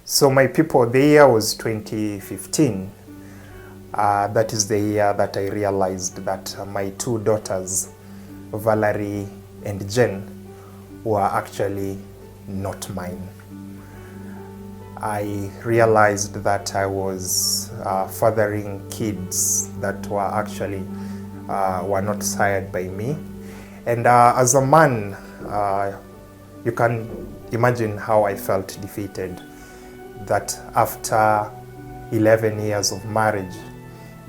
So my people, the year was 2015. That is the year that I realized that my two daughters, Valerie and Jane, were actually not mine. I realized that I was fathering kids that were actually were not sired by me. And as a man, you can imagine how I felt defeated, that after 11 years of marriage,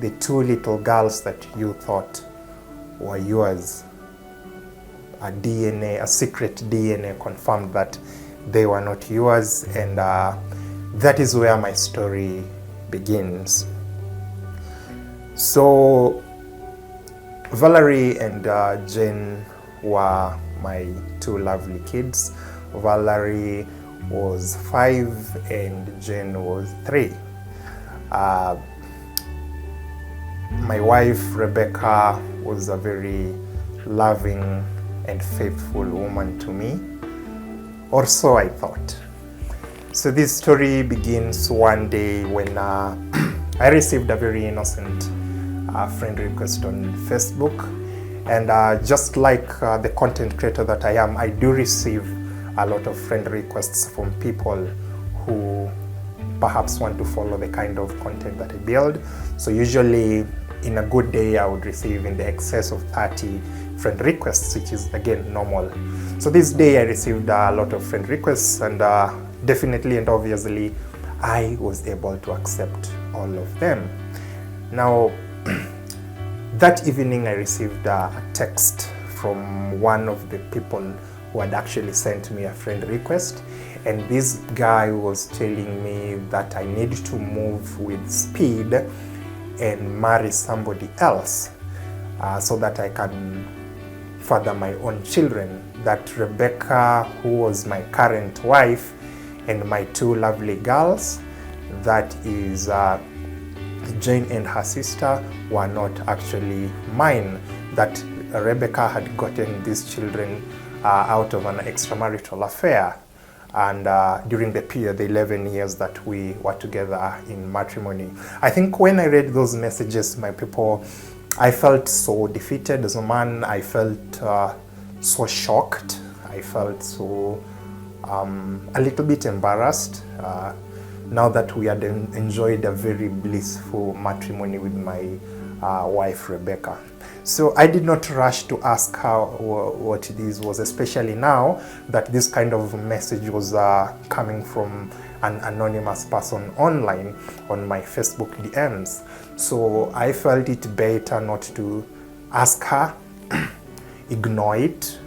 the two little girls that you thought were yours, a secret DNA confirmed that they were not yours, and that is where my story begins. So Valerie and Jane were my two lovely kids. Valerie was 5 and Jane was 3. My wife Rebecca was a very loving and faithful woman to me, or so I thought. So this story begins one day when I received a very innocent friend request on Facebook, and just like the content creator that I am, I do receive a lot of friend requests from people who perhaps want to follow the kind of content that I build. So usually in a good day I would receive in the excess of 30 friend requests, which is again normal. So this day I received a lot of friend requests, and definitely and obviously I was able to accept all of them. Now that evening I received a text from one of the people who had actually sent me a friend request, and this guy was telling me that I need to move with speed and marry somebody else so that I can father my own children. That Rebecca, who was my current wife, and my two lovely girls, that is Jane and her sister, were not actually mine. That Rebecca had gotten these children out of an extramarital affair, and during the period, the 11 years that we were together in matrimony. I think when I read those messages, my people, I felt so defeated as a man. I felt so shocked. I felt so a little bit embarrassed now that we had enjoyed a very blissful matrimony with my wife Rebecca. So I did not rush to ask her what this was, especially now that this kind of message was coming from an anonymous person online on my Facebook DMs. So I felt it better not to ask her, ignore it,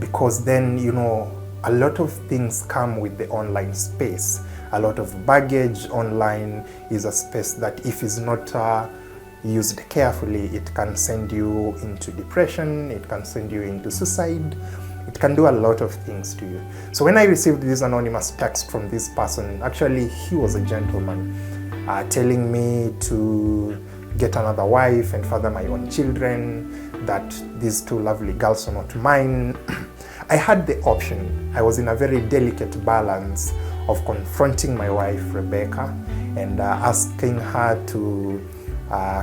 because then, you know, a lot of things come with the online space. A lot of baggage online is a space that if it's not used carefully, it can send you into depression, it can send you into suicide, it can do a lot of things to you. So when I received this anonymous text from this person, actually he was a gentleman, telling me to get another wife and father my own children, that these two lovely girls are not mine. I had the option. I was in a very delicate balance of confronting my wife Rebecca and asking her to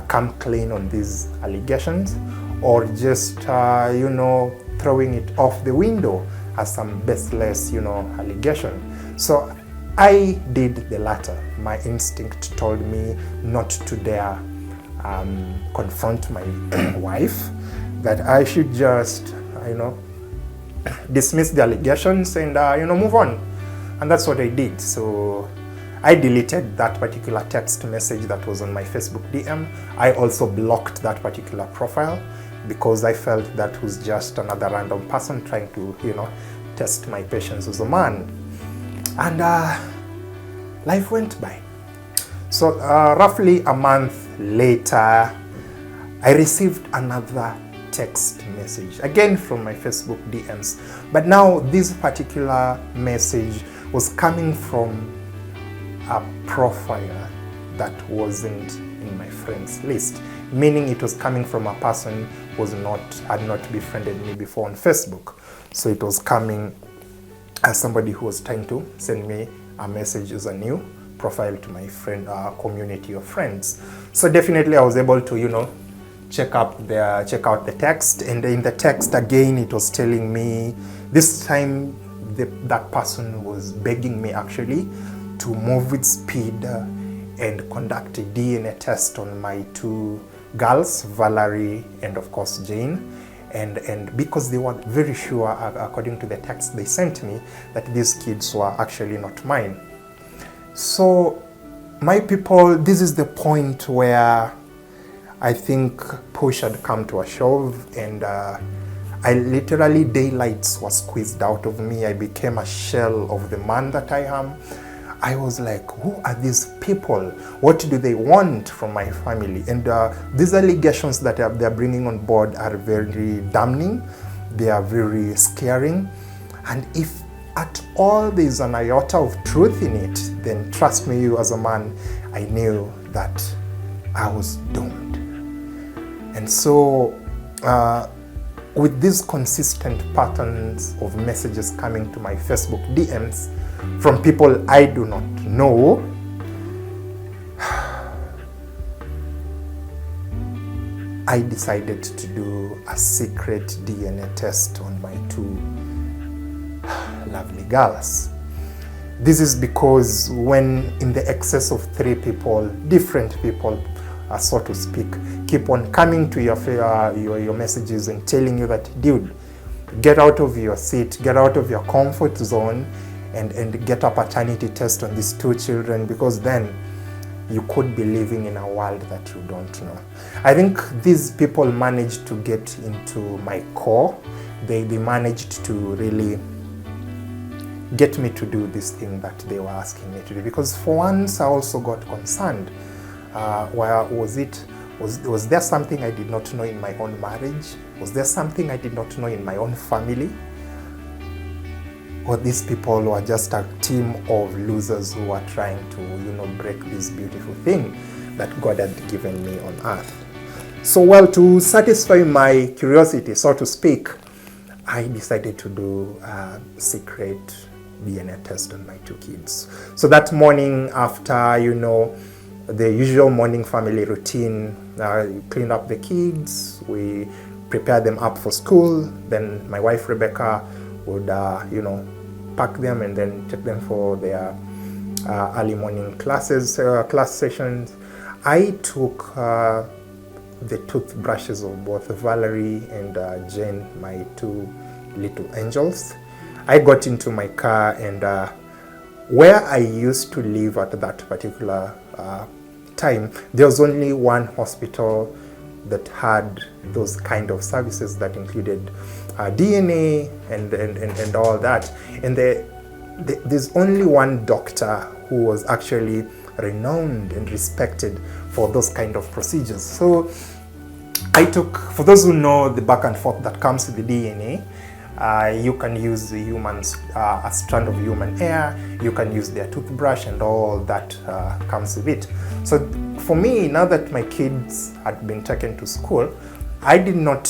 come clean on these allegations, or just you know, throwing it off the window as some baseless, you know, allegation. So I did the latter. My instinct told me not to dare confront my wife, that I should just, you know, dismiss the allegations and you know, move on. And that's what I did. So I deleted that particular text message that was on my Facebook DM. I also blocked that particular profile because I felt that was just another random person trying to, you know, test my patience as a man. And life went by. So roughly a month later, I received another text message, again from my Facebook DMs. But now this particular message was coming from a profile that wasn't in my friends list, meaning it was coming from a person who had not befriended me before on Facebook. So it was coming as somebody who was trying to send me message as a new profile to my friend community of friends. So definitely I was able to check out the text, and in the text again it was telling me, this time that person was begging me actually to move with speed and conduct a DNA test on my two girls, Valerie and of course Jane. And because they were very sure, according to the text they sent me, that these kids were actually not mine. So my people, this is the point where I think push had come to a shove, and I literally, daylights was squeezed out of me. I became a shell of the man that I am. I was like, who are these people? What do they want from my family? And these allegations that they're bringing on board are very damning. They are very scaring. And if at all there's an iota of truth in it, then trust me, you as a man, I knew that I was doomed. And so with these consistent patterns of messages coming to my Facebook DMs from people I do not know, I decided to do a secret DNA test on my two lovely girls. This is because when in the excess of 3 people, different people, so to speak, keep on coming to your messages and telling you that, dude, get out of your seat, get out of your comfort zone, and get a paternity test on these 2 children, because then you could be living in a world that you don't know. I think these people managed to get into my core. They managed to really get me to do this thing that they were asking me to do, because for once I also got concerned. Was there something I did not know in my own marriage? Was there something I did not know in my own family? Or these people were just a team of losers who are trying to, break this beautiful thing that God had given me on earth? So, well, to satisfy my curiosity, so to speak, I decided to do a secret DNA test on my 2 kids. So that morning, after, the usual morning family routine, clean up the kids, we prepare them up for school. Then my wife Rebecca would, pack them and then take them for their early morning class sessions. I took the toothbrushes of both Valerie and Jane, my 2 little angels. I got into my car, and where I used to live at that particular time, there was only one hospital that had those kind of services that included DNA and all that. And there's only one doctor who was actually renowned and respected for those kind of procedures. So I took, for those who know the back and forth that comes with the DNA, you can use a strand of human hair, you can use their toothbrush and all that comes with it. So for me, now that my kids had been taken to school, I did not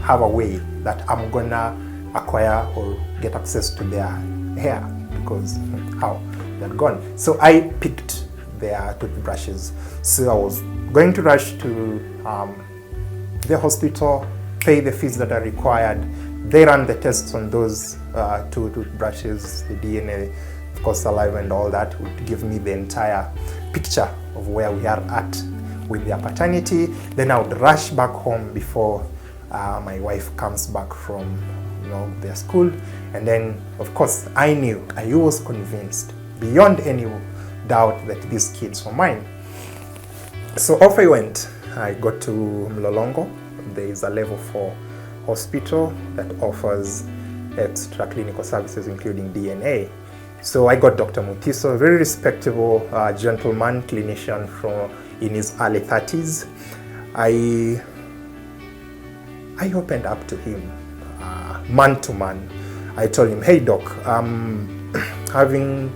have a way that I'm gonna acquire or get access to their hair, because how they're gone. So I picked their toothbrushes. So I was going to rush to the hospital, pay the fees that are required. They ran the tests on those 2 toothbrushes, the DNA, of course, saliva and all that would give me the entire picture of where we are at with their paternity. Then I would rush back home before my wife comes back from their school. And then, of course, I was convinced beyond any doubt that these kids were mine. So off I went. I got to Mlolongo. There is a level 4 hospital that offers extra clinical services including DNA. So I got Dr. Mutiso, a very respectable gentleman, clinician in his early 30s. I opened up to him, man to man. I told him, hey doc, I'm having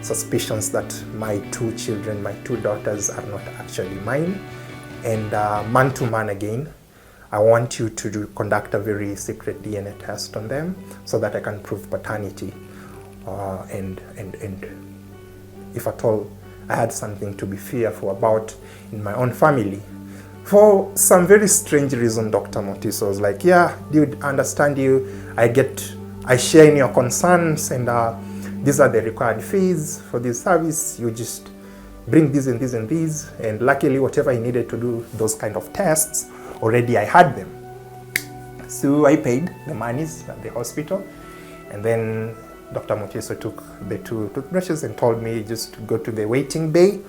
suspicions that my 2 children, my 2 daughters are not actually mine. And man to man again, I want you to conduct a very secret DNA test on them so that I can prove paternity and if at all I had something to be fearful about in my own family. For some very strange reason, Dr. Motiso was like, yeah, dude, I understand you. I share in your concerns, and these are the required fees for this service. You just bring these and these and these. And luckily, whatever he needed to do, those kind of tests, already I had them. So I paid the monies at the hospital. And then Dr. Motiso took the 2 toothbrushes and told me just to go to the waiting bay.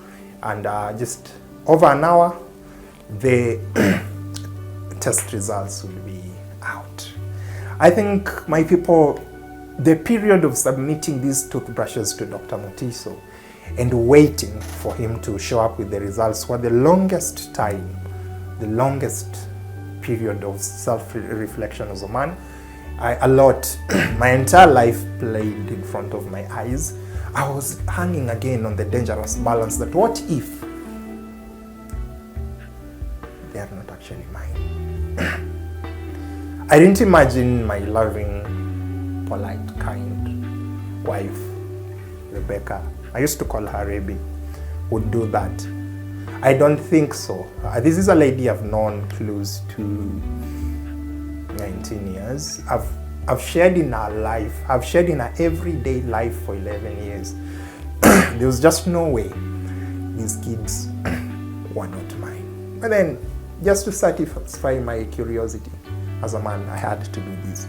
And just over an hour, the test results will be out. I think, my people, the period of submitting these toothbrushes to Dr. Motiso and waiting for him to show up with the results were the longest time, the longest period of self-reflection as a man. My entire life played in front of my eyes. I was hanging again on the dangerous balance that what if they are not actually mine? I didn't imagine my loving, polite, kind wife, Rebecca, I used to call her Rebby, would do that. I don't think so. This is a lady I've known close to 19 years. I've shared in her life. I've shared in her everyday life for 11 years. There was just no way these kids were not mine. But then, just to satisfy my curiosity as a man, I had to do this.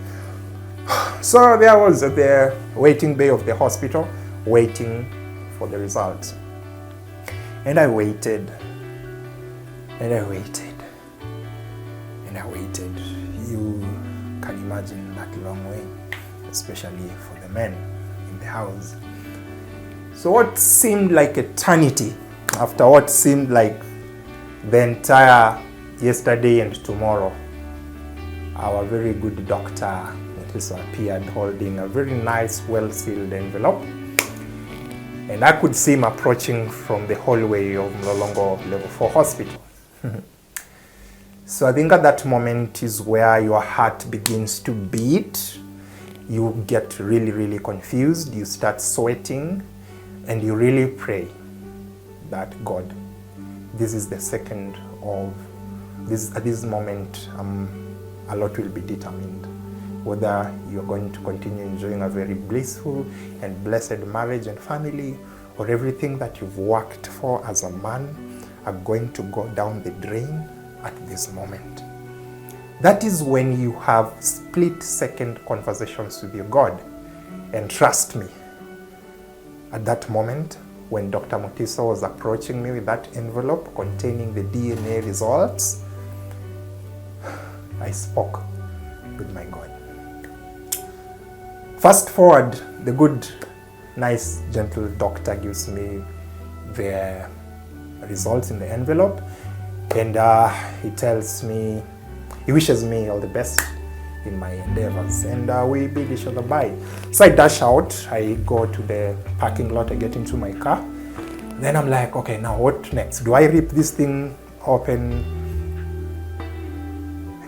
So there I was at the waiting bay of the hospital, waiting for the results. And I waited, and I waited, and I waited. You can imagine that long way, especially for the men in the house. So what seemed like eternity, after what seemed like the entire yesterday and tomorrow, our very good doctor appeared holding a very nice, well-sealed envelope. And I could see him approaching from the hallway of Mlolongo Level 4 Hospital. So I think at that moment is where your heart begins to beat. You get really, really confused. You start sweating. And you really pray that, God, this is the second of this. At this moment, a lot will be determined. Whether you're going to continue enjoying a very blissful and blessed marriage and family, or everything that you've worked for as a man are going to go down the drain at this moment. That is when you have split-second conversations with your God. And trust me, at that moment, when Dr. Motiso was approaching me with that envelope containing the DNA results, I spoke with my God. Fast forward, the good, nice, gentle doctor gives me the results in the envelope, and he tells me, he wishes me all the best in my endeavors, and we bid each other bye. So I dash out, I go to the parking lot, I get into my car. Then I'm like, okay, now what next? Do I rip this thing open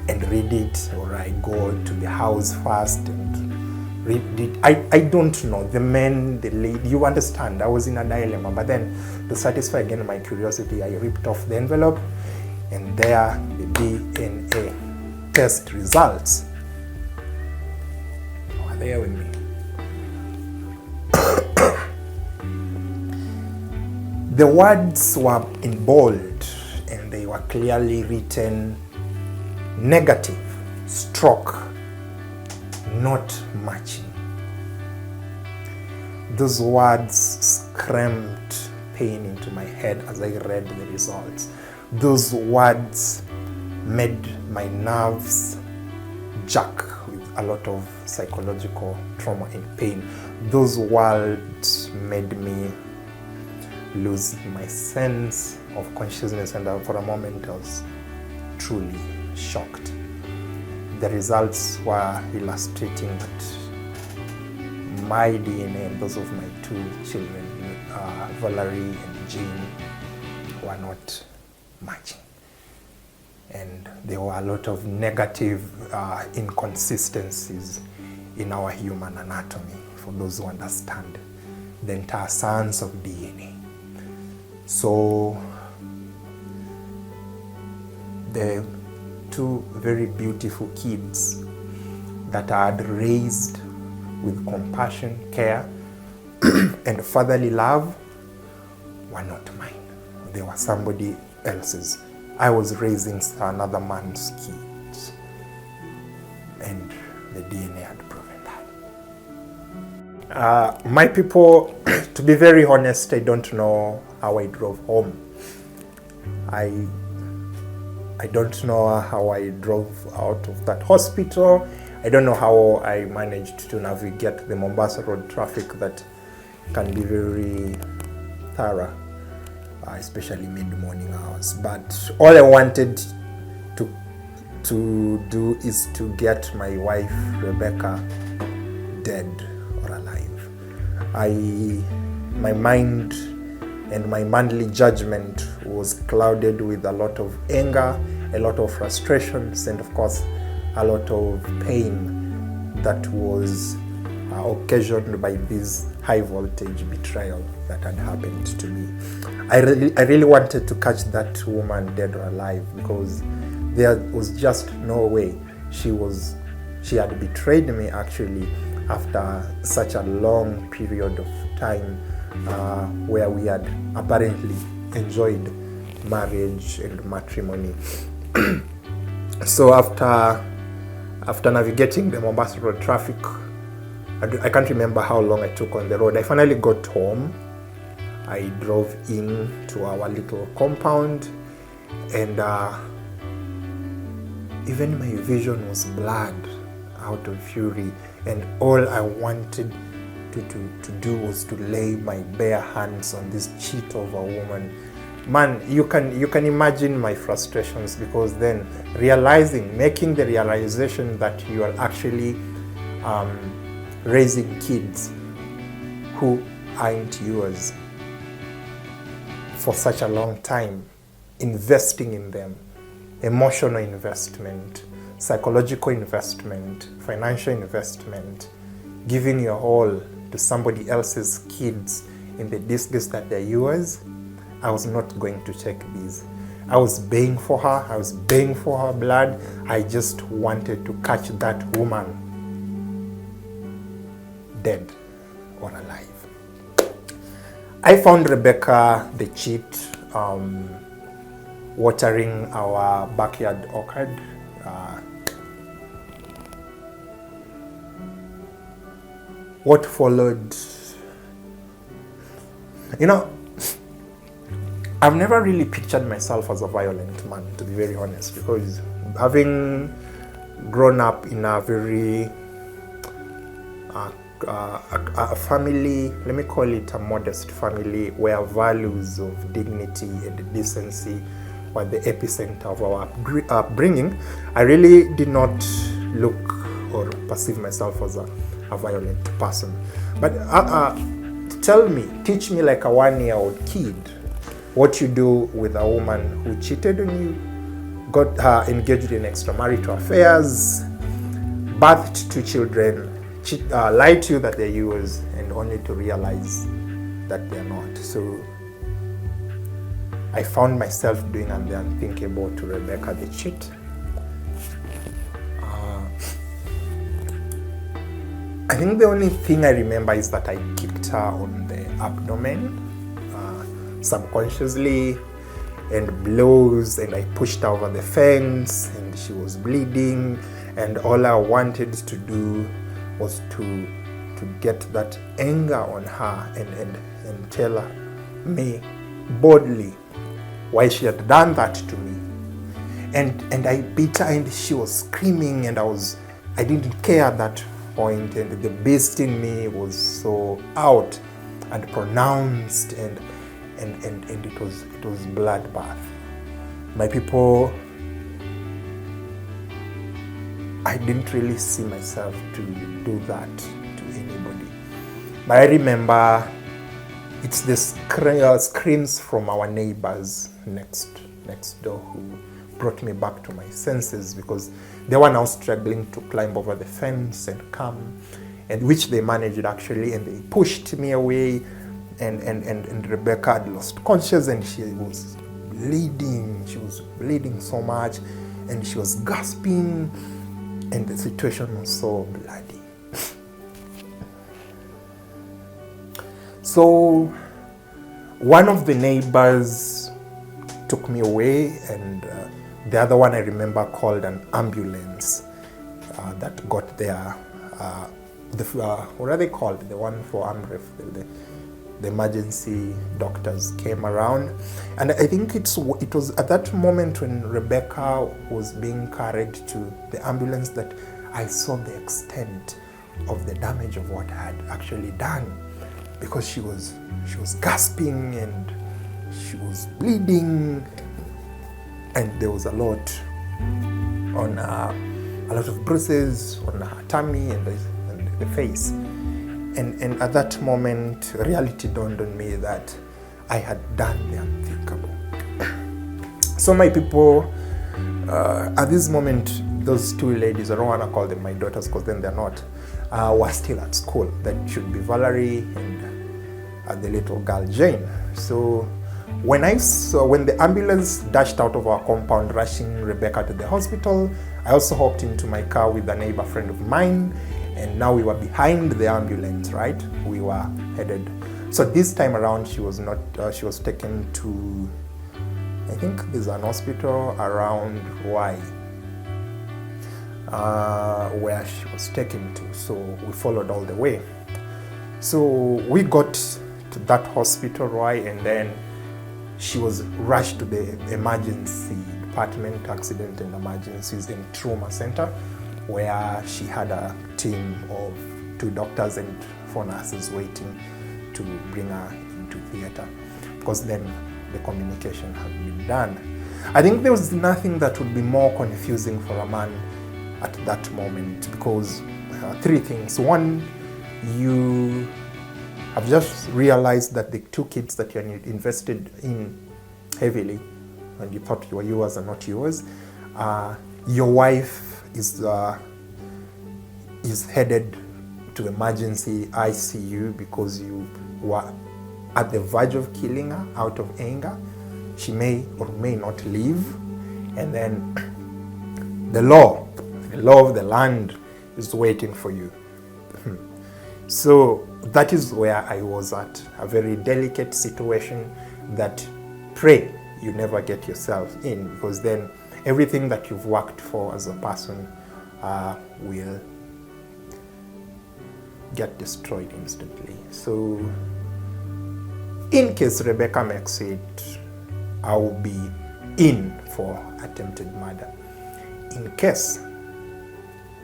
and read it, or I go to the house first and read it? I don't know. The men, the lady, you understand, I was in a dilemma. But then, to satisfy again my curiosity, I ripped off the envelope, and there the DNA test results were there with me. The words were in bold, and they were clearly written negative, stroke, not matching. Those words screamed pain into my head as I read the results. Those words made my nerves jerk with a lot of psychological trauma and pain. Those words made me lose my sense of consciousness, and for a moment I was truly shocked. The results were illustrating that my DNA and those of my two children, Valerie and Jane, were not matching. And there were a lot of negative inconsistencies in our human anatomy, for those who understand. the entire science of DNA. So the two very beautiful kids that I had raised with compassion, care, and fatherly love were not mine. They were somebody else's. I was raising another man's kids, and the DNA had proven that. My people, to be very honest, I don't know how I drove home. I don't know how I drove out of that hospital. I don't know how I managed to navigate the Mombasa road traffic that can be very thorough, especially mid-morning hours. But all I wanted to do is to get my wife, Rebecca, dead or alive. My mind and my manly judgment was clouded with a lot of anger, a lot of frustrations, and of course, a lot of pain that was occasioned by this high voltage betrayal that had happened to me. I really wanted to catch that woman dead or alive, because there was just no way she had betrayed me actually after such a long period of time where we had apparently enjoyed marriage and matrimony. So after navigating the Mombasa road traffic, I can't remember how long I took on the road. I finally got home. I drove in to our little compound, and even my vision was blurred out of fury, and all I wanted to do was to lay my bare hands on this cheat of a woman. Man, you can imagine my frustrations, because then making the realization that you are actually raising kids who aren't yours for such a long time, investing in them, emotional investment, psychological investment, financial investment, giving your all to somebody else's kids in the disguise that they're yours. I was not going to take these. I was baying for her. I was baying for her blood. I just wanted to catch that woman dead or alive. I found Rebecca, the cheat, watering our backyard orchard. What followed, I've never really pictured myself as a violent man, to be very honest, because having grown up in a very a family, let me call it a modest family, where values of dignity and decency were the epicenter of our upbringing, I really did not look or perceive myself as a violent person. But teach me like a 1-year-old kid what you do with a woman who cheated on you, got her engaged in extramarital affairs, birthed 2 children, lied to you that they're yours, and only to realize that they're not. So I found myself doing the unthinkable to Rebecca, the cheat. I think the only thing I remember is that I kicked her on the abdomen subconsciously, and blows, and I pushed her over the fence, and she was bleeding, and all I wanted to do was to get that anger on her and tell me boldly why she had done that to me. And I beat her, and she was screaming, and I didn't care at that point, and the beast in me was so out and pronounced, and it was bloodbath. My people, I didn't really see myself to do that to anybody. But I remember it's the screams from our neighbors next door who brought me back to my senses, because they were now struggling to climb over the fence and come and which they managed actually, and they pushed me away, and Rebecca had lost consciousness, and she was bleeding so much, and she was gasping, and the situation was so bloody. So one of the neighbors took me away, and the other one I remember called an ambulance that got there. What are they called? The one for AMREF, the emergency doctors came around. And I think it was at that moment when Rebecca was being carried to the ambulance that I saw the extent of the damage of what I had actually done, because she was gasping and she was bleeding, and there was a lot of bruises on her tummy and the face. And at that moment, reality dawned on me that I had done the unthinkable. So my people, at this moment, those two ladies, I don't want to call them my daughters because then they're not, were still at school. That should be Valerie and the little girl Jane. So when the ambulance dashed out of our compound, rushing Rebecca to the hospital, I also hopped into my car with a neighbor friend of mine, and now we were behind the ambulance, right? We were headed. So this time around, she was not. She was taken to, I think there's an hospital around Y, where she was taken to. So we followed all the way. So we got to that hospital, Y, and then she was rushed to the emergency department, accident and emergencies and trauma center, where she had a team of 2 doctors and 4 nurses waiting to bring her into theater, because then the communication had been done. I think there was nothing that would be more confusing for a man at that moment, because 3 things. One, you have just realized that the 2 kids that you invested in heavily, and you thought were yours are not yours. Your wife is headed to emergency ICU because you were at the verge of killing her out of anger. She may or may not live. And then the law of the land is waiting for you. So that is where I was at, a very delicate situation that pray you never get yourself in, because then everything that you've worked for as a person will get destroyed instantly. So in case Rebecca makes it, I will be in for attempted murder. In case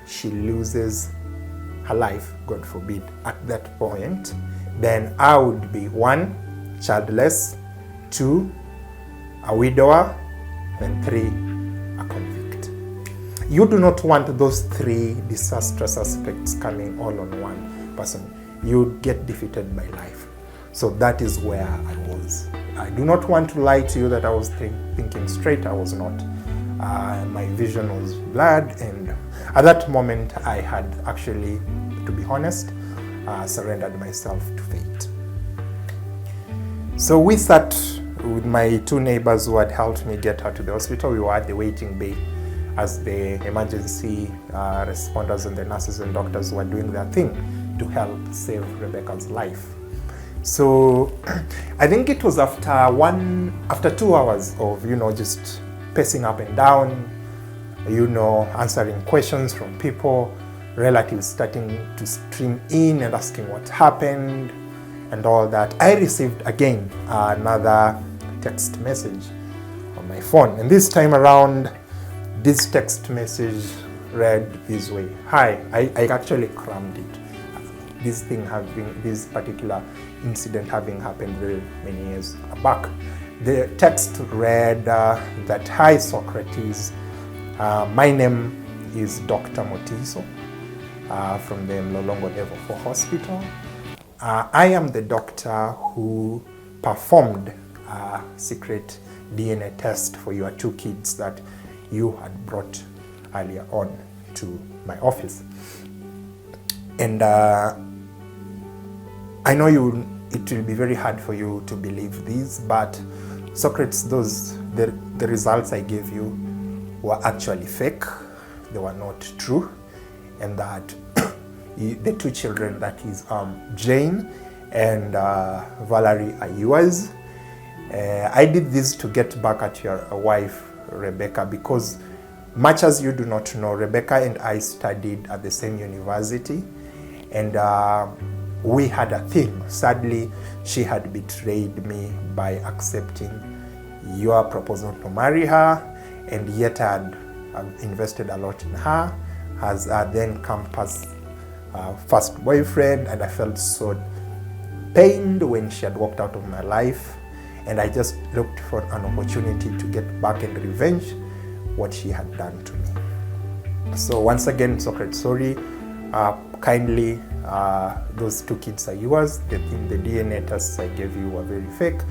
she loses her life, God forbid, at that point, then I would be 1, childless, 2, a widower, and 3, a convict. You do not want those 3 disastrous aspects coming all on one person. You get defeated by life. So that is where I was. I do not want to lie to you that I was thinking straight. I was not. My vision was blurred, and at that moment I had actually, to be honest, surrendered myself to fate. So we sat with my 2 neighbors who had helped me get her to the hospital. We were at the waiting bay as the emergency responders and the nurses and doctors were doing their thing to help save Rebecca's life. So I think it was after 2 hours of, just pacing up and down, answering questions from people, relatives starting to stream in and asking what happened and all that, I received again another text message on my phone. And this time around, this text message read this way: "Hi," I actually crammed it. This particular incident having happened very many years back. The text read that, "Hi Socrates, my name is Dr. Motiso from the Mlolongo Level 4 Hospital. I am the doctor who performed a secret DNA test for your 2 kids that you had brought earlier on to my office. And I know it will be very hard for you to believe this, but Socrates, the results I gave you were actually fake. They were not true. And that the two children, that is Jane and Valerie, are yours. I did this to get back at your wife, Rebecca, because much as you do not know, Rebecca and I studied at the same university, and we had a thing. Sadly, she had betrayed me by accepting your proposal to marry her, and yet I had invested a lot in her as a then campus first boyfriend, and I felt so pained when she had walked out of my life, and I just looked for an opportunity to get back and revenge what she had done to me. So once again, Socrates, sorry. Kindly, those two kids are yours. The DNA tests I gave you were very fake,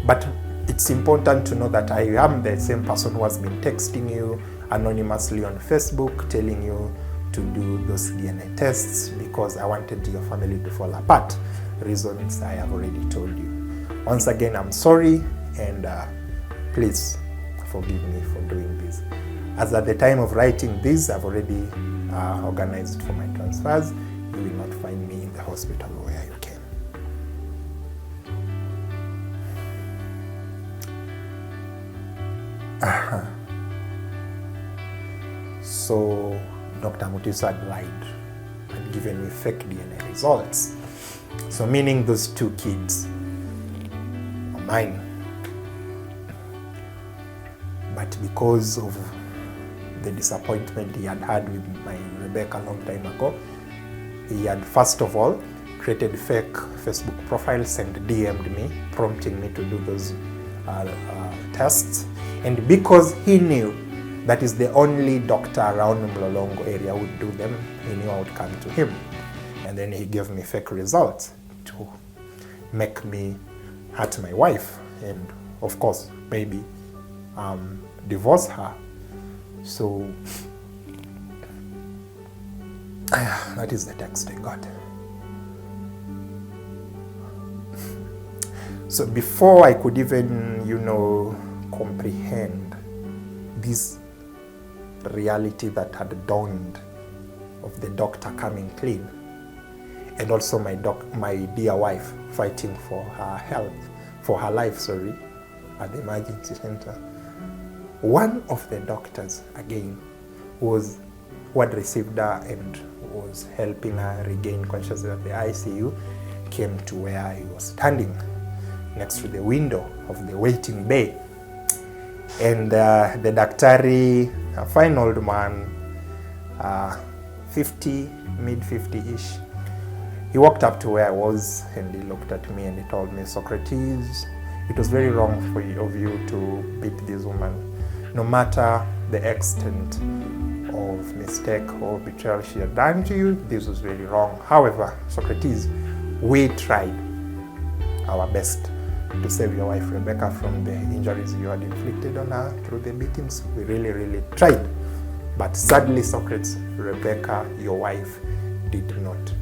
but it's important to know that I am the same person who has been texting you anonymously on Facebook, telling you to do those DNA tests because I wanted your family to fall apart. Reasons I have already told you. Once again, I'm sorry, and please forgive me for doing this. As at the time of writing this, I've already organized for my transfers. You will not find me in the hospital where you came. So Dr. Mutiso had lied and given me fake DNA results. So meaning those two kids are mine. But because of the disappointment he had had with my Rebecca a long time ago, he had first of all created fake Facebook profiles and DM'd me, prompting me to do those tests. And because he knew that is the only doctor around Mlolongo area who would do them, he knew I would come to him. And then he gave me fake results to make me hurt my wife and, of course, maybe divorce her. So that is the text I got. So before I could even, comprehend this reality that had dawned of the doctor coming clean, and also my dear wife fighting for her life, at the emergency center. One of the doctors, again, who had received her and was helping her regain consciousness at the ICU, came to where I was standing next to the window of the waiting bay. And the daktari, a fine old man, 50, mid-50-ish, he walked up to where I was and he looked at me and he told me, Socrates, it was very wrong of you to beat this woman. No matter the extent of mistake or betrayal she had done to you, this was very wrong. However, Socrates, we tried our best to save your wife Rebecca from the injuries you had inflicted on her through the beatings. We really, really tried. But sadly, Socrates, Rebecca, your wife, did not